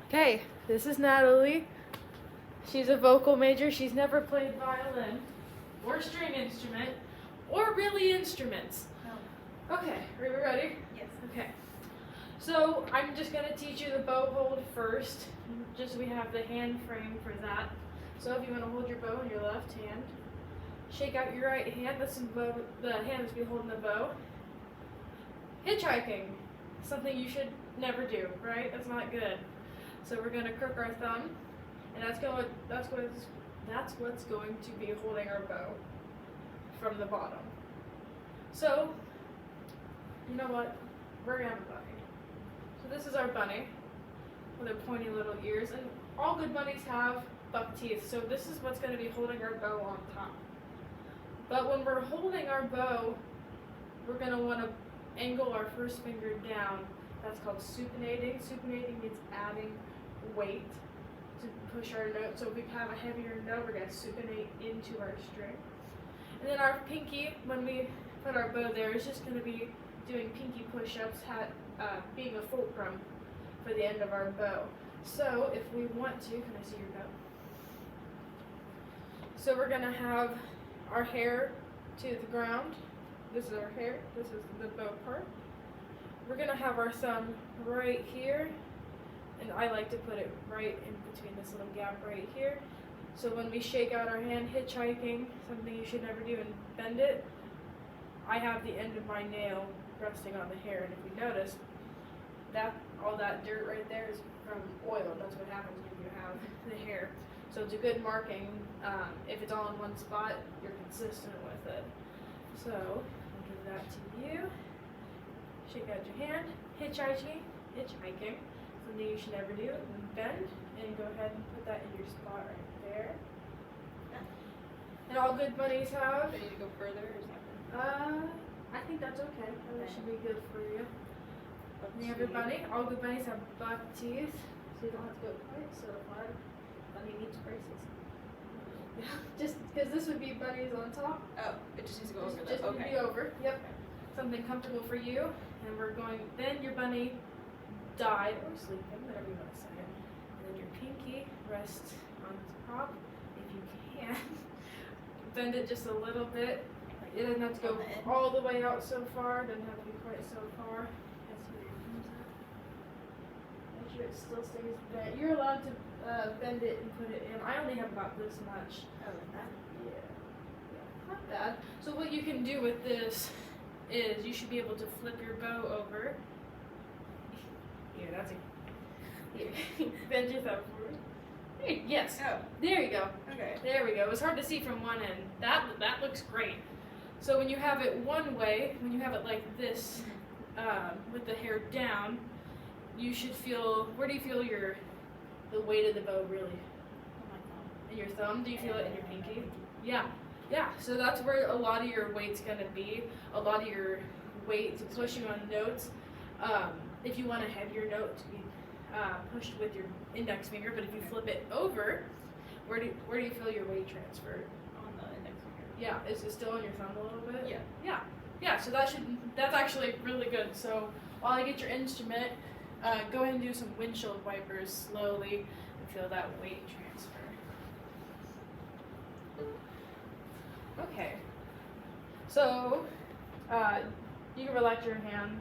Okay, this is Natalie. She's a vocal major. She's never played violin or string instrument or really instruments. No. Okay, are you ready? Yes. Okay. So I'm just going to teach you the bow hold first. Just we have the hand frame for that. So if you want to hold your bow in your left hand, shake out your right hand. That's the hand that's be holding the bow. Hitchhiking, something you should never do, right? That's not good. So we're going to crook our thumb, and that's what's going to be holding our bow from the bottom. So, you know what? We're going to have a bunny. So this is our bunny with her pointy little ears, and all good bunnies have buck teeth. So this is what's going to be holding our bow on top. But when we're holding our bow, we're going to want to angle our first finger down. That's called supinating. Supinating means adding weight to push our note. So if we have a heavier note, we're going to supinate into our string. And then our pinky, when we put our bow there, is just going to be doing pinky push-ups, being a fulcrum for the end of our bow. So if we want to, can I see your bow? So we're going to have our hair to the ground. This is our hair, this is the bow part. We're going to have our thumb right here, and I like to put it right in between this little gap right here. So when we shake out our hand, hitchhiking, something you should never do, and bend it, I have the end of my nail resting on the hair, and if you notice, all that dirt right there is from oil. That's what happens when you have the hair. So it's a good marking. If it's all in one spot, you're consistent with it. So I'll give that to you. Shake out your hand. Hitchhiking, something you should never do. And bend, and go ahead and put that in your spot right there. And all good bunnies have. Do I need to go further or something? I think that's okay. That should be good for you. And every bunny, all good bunnies have buck teeth, so you don't have to go quite so far. Bunny needs braces. Yeah, just because this would be bunnies on top. Oh, it just needs to go over Just that. need to Okay. be over. Yep. Something comfortable for you, and we're going. Then your bunny died or sleeping, whatever you want to say. And then your pinky rests on top, if you can. Bend it just a little bit. It doesn't have to go all the way out so far. Doesn't have to be quite so far. That's where your thumbs at. Make sure it still stays bent. You're allowed to bend it and put it in. I only have about this much. Oh, like that? Yeah. Not bad. So what you can do with this is you should be able to flip your bow over. Here, that's a. Here. Bend your thumb forward. Hey, yes. Oh, There you go. okay. There we go. It was hard to see from one end. That looks great. So when you have it one way, when you have it like this, with the hair down, you should feel. Where do you feel the weight of the bow really? In your thumb? Do you feel it in your pinky? Yeah. Yeah. So that's where a lot of your weight's gonna be. A lot of your weight pushing on notes. If you want a heavier note to be pushed with your index finger, but if you flip it over, where do you feel your weight transferred? On the index finger. Yeah, is it still on your thumb a little bit? Yeah. Yeah. So that's actually really good. So while I get your instrument, go ahead and do some windshield wipers slowly and feel that weight transfer. Okay. So you can relax your hand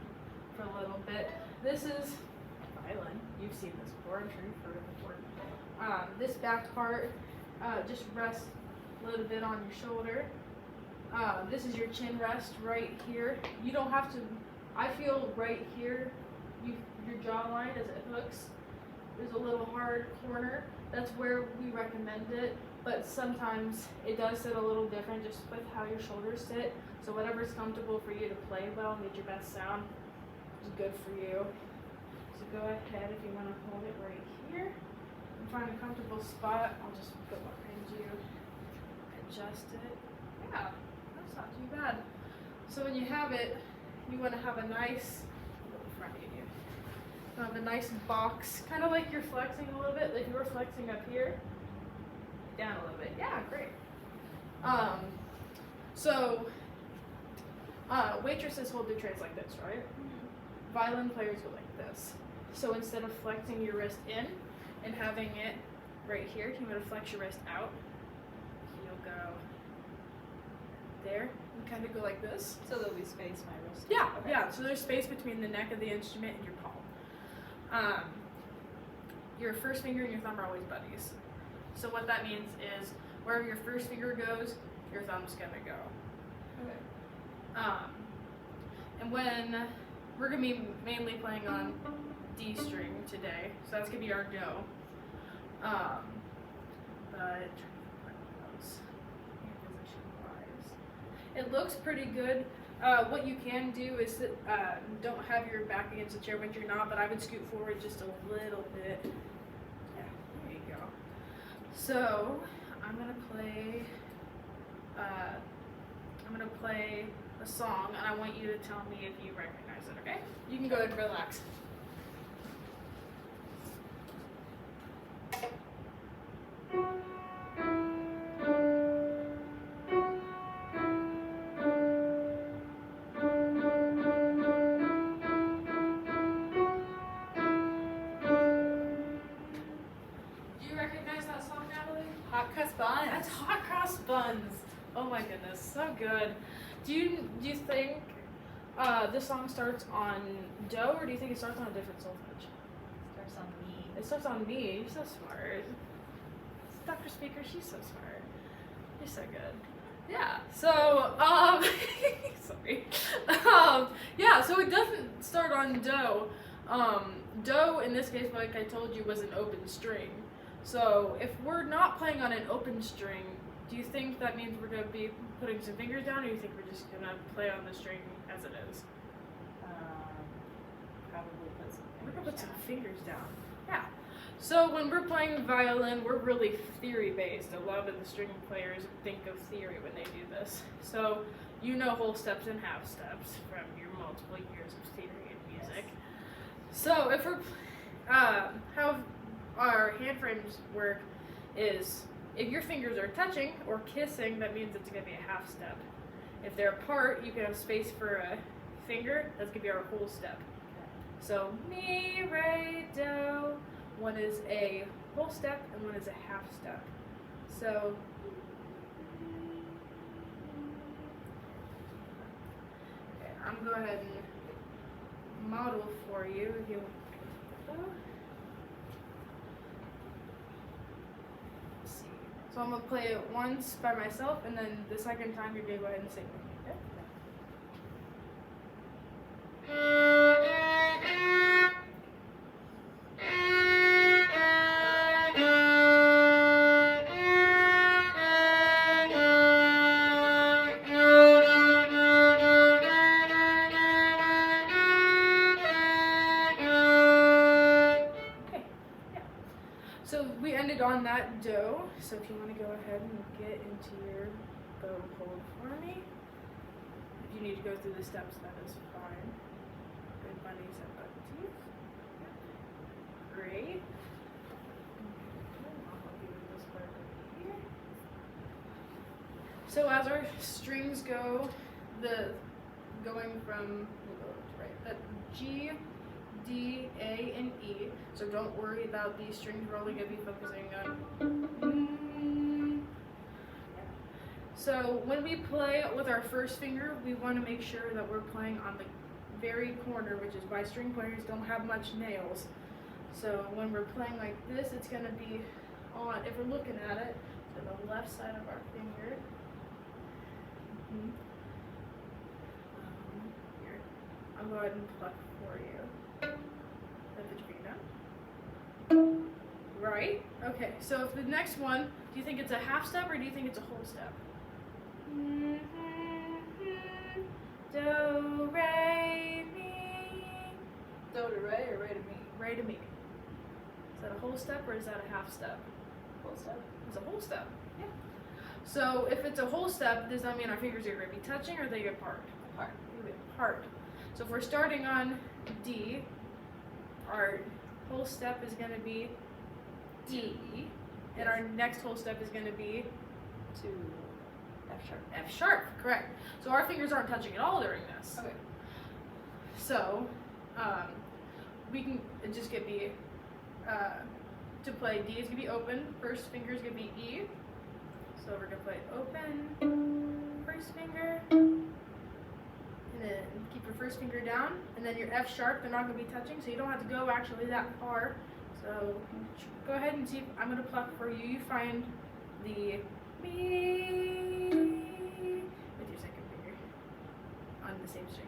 for a little bit. This is violin. You've seen this before. I'm sure you've heard it before. This back part just rests a little bit on your shoulder. This is your chin rest right here. You don't have to. I feel right here, your jawline as it hooks. There's a little hard corner. That's where we recommend it. But sometimes it does sit a little different just with how your shoulders sit. So whatever's comfortable for you to play well and get your best sound is good for you. So go ahead if you want to hold it right here and find a comfortable spot. I'll just go behind you, adjust it. Yeah, that's not too bad. So when you have it, you want to have a nice, in front of you. Have a nice box, kind of like you're flexing a little bit, like you were flexing up here. Down a little bit. Yeah, great. So waitresses hold their trays like this, right? Violin players go like this. So instead of flexing your wrist in, and having it right here. You want to flex your wrist out. You'll go there and kind of go like this. So there'll be space, my wrist. Yeah, Okay. yeah. So there's space between the neck of the instrument and your palm. Your first finger and your thumb are always buddies. So what that means is wherever your first finger goes, your thumb's gonna go. Okay. And when we're gonna be mainly playing on D string today, so that's gonna be our do. But it looks pretty good. What you can do is that, don't have your back against the chair when you're not, but I would scoot forward just a little bit. Yeah, there you go. So I'm gonna play. I'm gonna play a song, and I want you to tell me if you recognize it. Okay? You can go ahead and relax. Hot cross buns. That's hot cross buns. Oh my goodness, so good. Do you think this song starts on do, or do you think it starts on a different solfege? Starts on me. It starts on me. You're so smart. Dr. Speaker, she's so smart. You're so good. Yeah. So sorry. Yeah. So it doesn't start on do. Do in this case, like I told you, was an open string. So if we're not playing on an open string, do you think that means we're going to be putting some fingers down, or do you think we're just going to play on the string as it is? Probably put some fingers We're going to put some down. fingers down. Yeah. So when we're playing violin, we're really theory-based. A lot of the string players think of theory when they do this. So you know whole steps and half steps from your multiple years of theory in music. So if we're how our hand frames work is if your fingers are touching or kissing, that means it's going to be a half step. If they're apart, you can have space for a finger. That's going to be our whole step. So mi, re, do. One is a whole step and one is a half step. So okay, I'm going to go ahead and model for you if you want. So I'm going to play it once by myself, and then the second time you're going to go ahead and sing with me, okay? Okay, yeah. So we ended on that do. So if you want to go ahead and get into your bow hold for me. If you need to go through the steps, that is fine. Good bunnies and buck teeth. Great. I'll help you with this part right here. So as our strings go, going from that G, D, A, and E. So don't worry about these strings. We're only going to be focusing on. So when we play with our first finger, we want to make sure that we're playing on the very corner, which is why string players don't have much nails. So when we're playing like this, it's going to be on, if we're looking at it, to the left side of our finger. Here. I'll go ahead and pluck for you. Then put your finger down. Right? Okay, so if the next one, do you think it's a half step or do you think it's a whole step? Do, re, mi. Do to re or re to me? Re to mi. Is that a whole step or is that a half step? Whole step. It's a whole step. Yeah. So if it's a whole step, does that mean our fingers are going to be touching or are they apart? Apart. Apart. So if we're starting on D, our whole step is going to be D, and our next whole step is going to be To F sharp. F sharp, correct. So our fingers aren't touching at all during this. Okay. So we can just get be to play D is gonna be open, first finger is gonna be E. So we're gonna play open, first finger, and then keep your first finger down, and then your F sharp, they're not gonna be touching, so you don't have to go actually that far. So go ahead and see, I'm gonna pluck for you. You find the Mi with your second finger on the same string.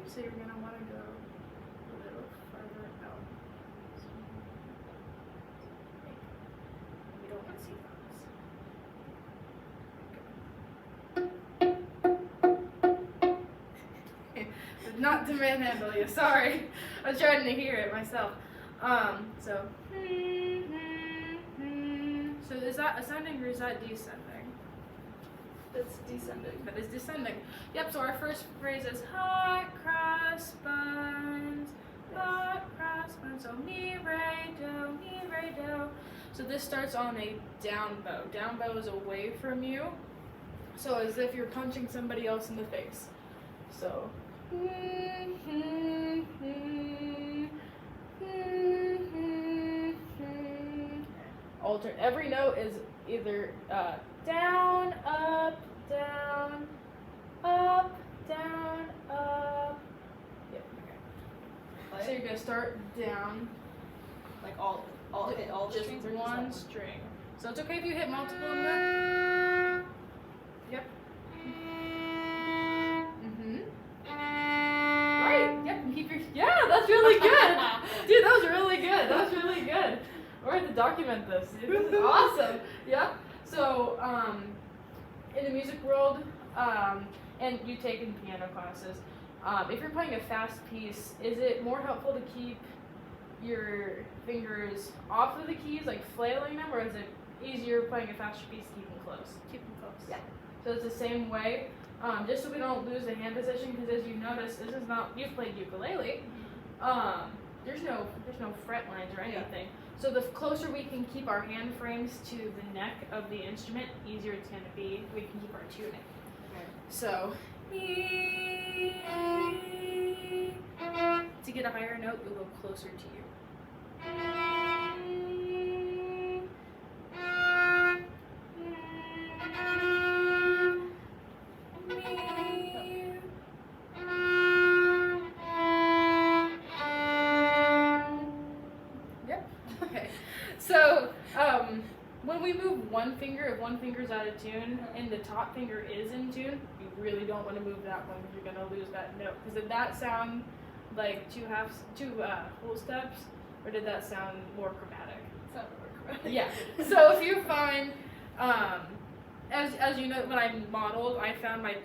So you're gonna want to go a little further out. So, we don't want to see thumbs. Not to manhandle you, sorry. I was trying to hear it myself. So is that ascending or is that descending? That's descending. That is descending. Yep, so our first phrase is hot cross buns, hot cross buns. So mi, re, do. So this starts on a down bow. Down bow is away from you. So as if you're punching somebody else in the face. So alternate. Every note is either down, up, down, up, down, up. Yep. Okay. So you're gonna start down, Like all hit all the just strings or one just string. So it's okay if you hit multiple in there. Yep. Right. Yep. And keep your. Yeah, that's really good, dude. That was really good. That was really good. We're going to document this. Dude. This is awesome. Yep. So, in the music world, and you take in piano classes, if you're playing a fast piece, is it more helpful to keep your fingers off of the keys, like flailing them, or is it easier playing a faster piece, keep them close? keep them close. Yeah. So it's the same way, just so we don't lose the hand position, because as you notice, this is not, you've played ukulele, there's no fret lines or anything. So the closer we can keep our hand frames to the neck of the instrument, easier it's going to be. We can keep our tuning. Okay. So, to get a higher note, you'll go closer to you. So, when we move one finger, if one finger's out of tune and the top finger is in tune, you really don't want to move that one because you're going to lose that note. Because did that sound like two whole steps, or did that sound more chromatic? Sound more chromatic. Yeah. So if you find, as you know, when I modeled, I found my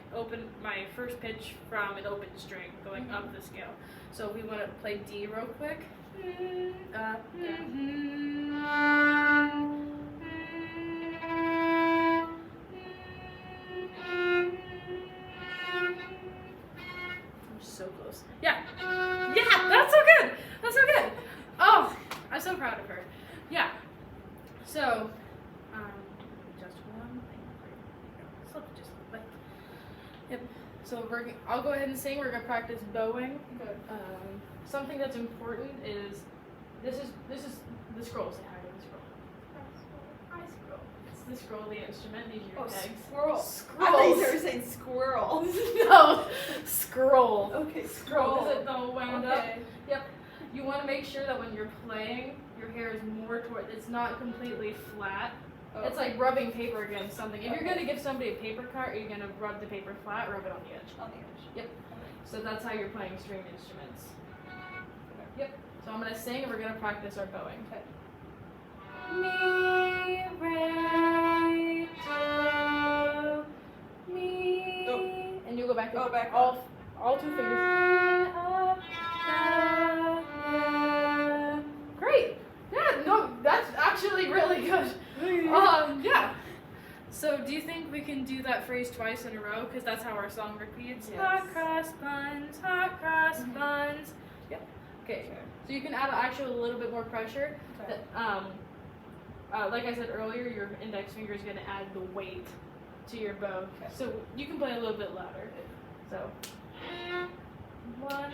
first pitch from an open string going up the scale. So if we want to play D real quick. So close. Yeah. Yeah, that's so good. That's so good. Oh, I'm so proud of her. Yeah. So, just one thing. So just like, yep. So I'll go ahead and sing. We're gonna practice bowing. Good. Something that's important is this is the scroll. Say hi to the scroll. Hi, scroll. It's the scroll of the instrument. These are your pegs. Squirrel. Scrolls. I thought you were saying squirrel. No, scroll. Okay, Scroll. Is it all wound up? Okay. Yep. You want to make sure that when you're playing, your hair is more toward. It's not completely flat. Oh. It's like rubbing paper against something. If you're gonna give somebody a paper cut, are you gonna rub the paper flat, or rub it on the edge? On the edge. Yep. Okay. So that's how you're playing string instruments. Yep. So I'm gonna sing, and we're gonna practice our bowing. Okay. Mi, re, do, mi. Oh. And you go back. Oh, back all two fingers. Up, down, yeah. Great. Yeah. No, that's actually really good. Yeah. So do you think we can do that phrase twice in a row? Because that's how our song repeats. Yes. Hot cross buns, hot cross buns. Yep. Okay. So you can add actually a little bit more pressure. Okay. That, like I said earlier, your index finger is going to add the weight to your bow. Okay. So you can play a little bit louder. So 1.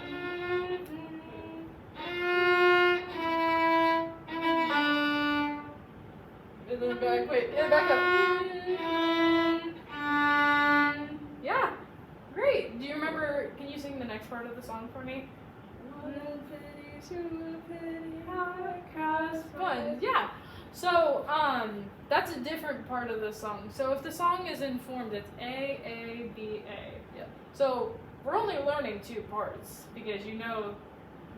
And then back, wait, and back up. Yeah, great. Do you remember, can you sing the next part of the song for me? Fun, yeah. So, that's a different part of the song. So if the song is in form, it's A, A, B, A. Yep. So we're only learning 2 parts because you know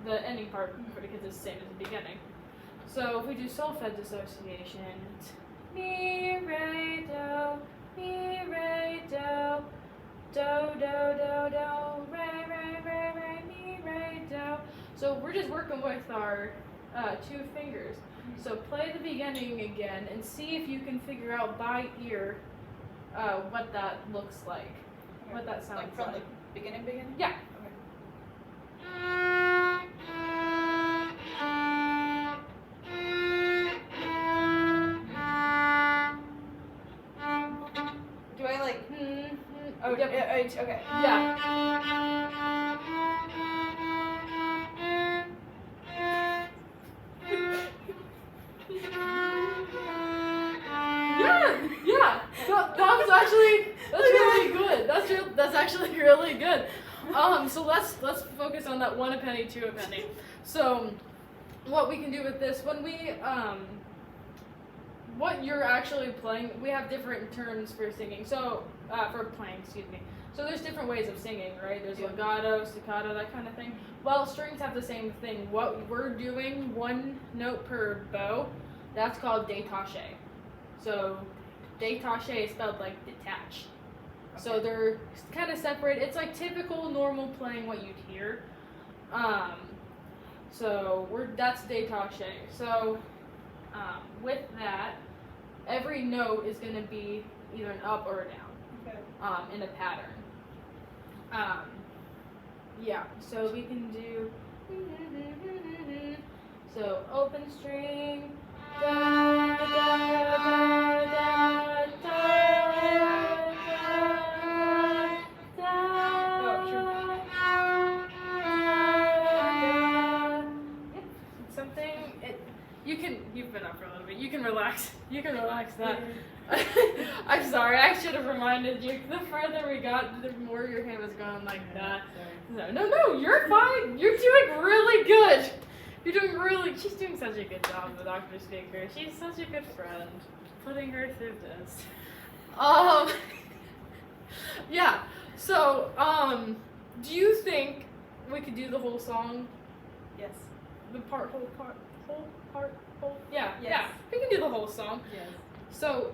the ending part for the kids is the same as the beginning. So if we do solfege association, it's mi, re, do, mi, re, do, do, do, do, do, re, re, re, re, mi, re, do. So we're just working with our 2 fingers. So play the beginning again and see if you can figure out by ear what that looks like, what that sounds Like from the beginning? Yeah. Okay. Do I like? Oh, yep. Okay. Yeah. Yeah. That's really good. That's actually really good. So let's focus on that 1 a penny, 2 a penny. So what we can do with this when we what you're actually playing, we have different terms for singing. So for playing, excuse me. So there's different ways of singing, right? There's legato, staccato, that kind of thing. Well, strings have the same thing. What we're doing, 1 note per bow, that's called détaché. So détaché is spelled like detached. So they're kind of separate. It's like typical normal playing what you'd hear. So that's détaché. So with that, every note is going to be either an up or a down. Okay. In a pattern. Yeah, so we can do, so open string, da, da, da, da, da, you've been up for a little bit, you can relax that. I'm sorry, I should have reminded you. The further we got, the more your hand was going like that. No, you're fine. You're doing really good. She's doing such a good job, the Dr. Speaker. She's such a good friend. Putting her through this. Yeah, so, do you think we could do the whole song? Yes. Yeah, yes. Yeah, we can do the whole song. Yes. So,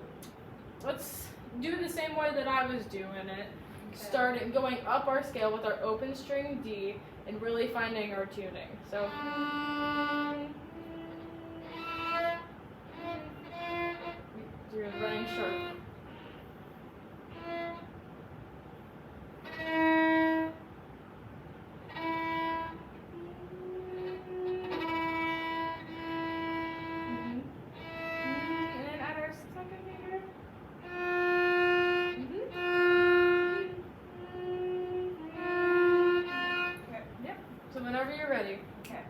let's do it the same way that I was doing it. Starting going up our scale with our open string D and really finding our tuning. So, you're running sharp. Whenever you're ready. Okay.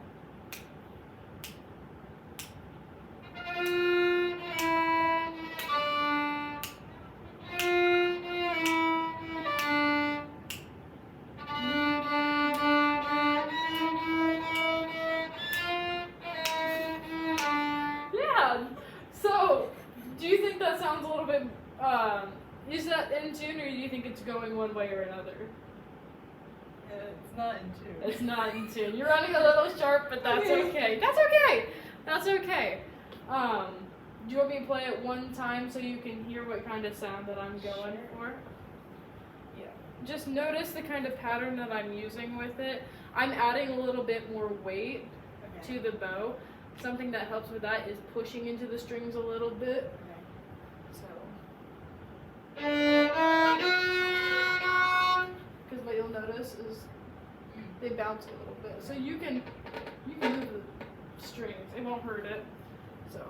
Yeah. So, do you think that sounds a little bit, is that in tune, or do you think it's going one way or another? It's not in tune. It's not in tune. You're running a little sharp, but that's okay. That's okay. Do you want me to play it one time so you can hear what kind of sound that I'm going for? Yeah. Just notice the kind of pattern that I'm using with it. I'm adding a little bit more weight to the bow. Something that helps with that is pushing into the strings a little bit. Because what you'll notice is they bounce a little bit. So you can move the strings. It won't hurt it. So.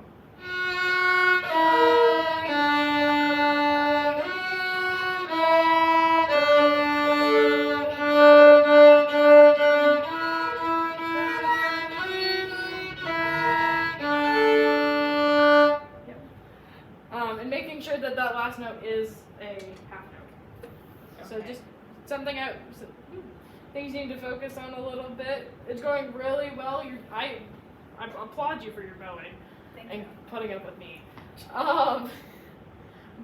making sure that that last note is a half note. So Okay. just something things you need to focus on a little bit. It's going really well. I applaud you for your bowing Thank and you. putting up with me.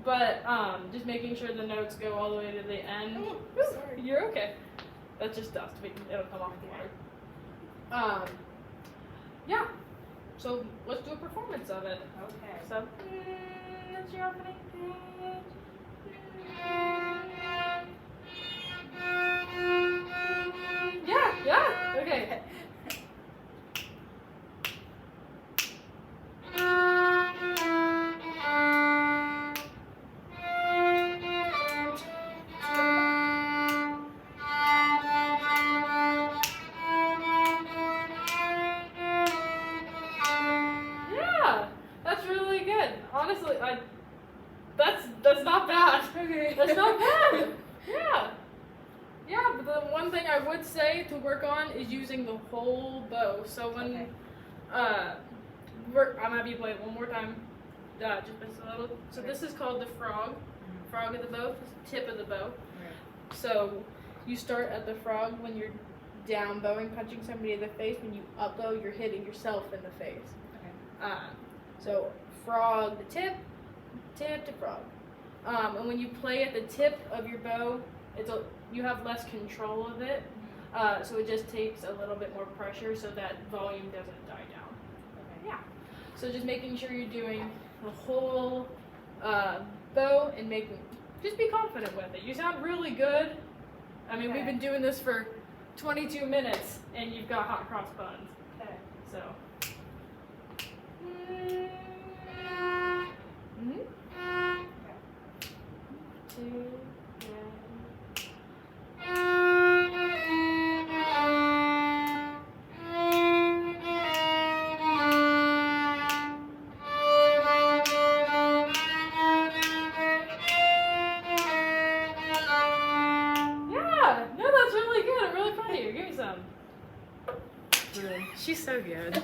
But just making sure the notes go all the way to the end. Oh, Woo, sorry. You're okay. That's just dust. It'll come off the water. Yeah. So let's do a performance of it. Okay. So that's your opening page. Yeah. Okay. Yeah, that's really good. Honestly, that's not bad. Okay. That's not bad. Yeah. Yeah, but the one thing I would say to work on is using the whole bow. So when Okay. I'm gonna be playing it one more time. Just a little. So this is called the frog. Frog of the bow, tip of the bow. Right. So you start at the frog when you're down bowing, punching somebody in the face. When you up bow, you're hitting yourself in the face. Okay. So frog the tip to frog. And when you play at the tip of your bow, you have less control of it. So it just takes a little bit more pressure so that volume doesn't die down. Okay. Yeah. So just making sure you're doing the whole bow and just be confident with it. You sound really good. I mean, we've Okay. been doing this for 22 minutes and you've got hot cross buns. Okay. So. Mm-hmm. Two, yeah, no, that's really good. I'm really proud of you. Give me some. She's so good.